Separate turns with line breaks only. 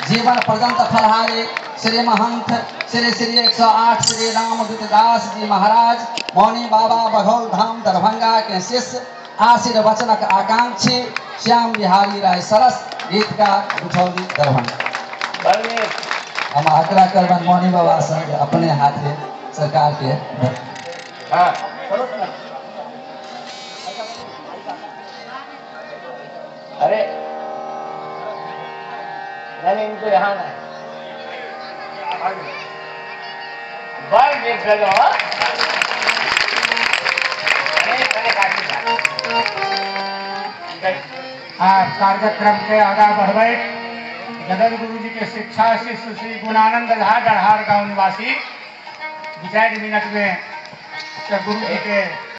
जीवन पर्यंत फलहारे श्री महंत श्री श्री 108 श्री रामदूत दास जी महाराज मौनी बाबा बघौल धाम दरभंगा के शिष्य आशीर्वचनक आकांक्षी श्याम बिहारी राय सरस गीतकार उठौली दरभंगा। हम आग्रह करबन मौनी बाबा से अपने हाथे सरकार के
अरे नहीं इनको यहाँ ना
कार्यक्रम के आगा बढ़े जगत गुरु जी के शिक्षा शिष्य श्री गुणानंद झा गढ़हार गांव निवासी 2 मिनट में गुरु जी के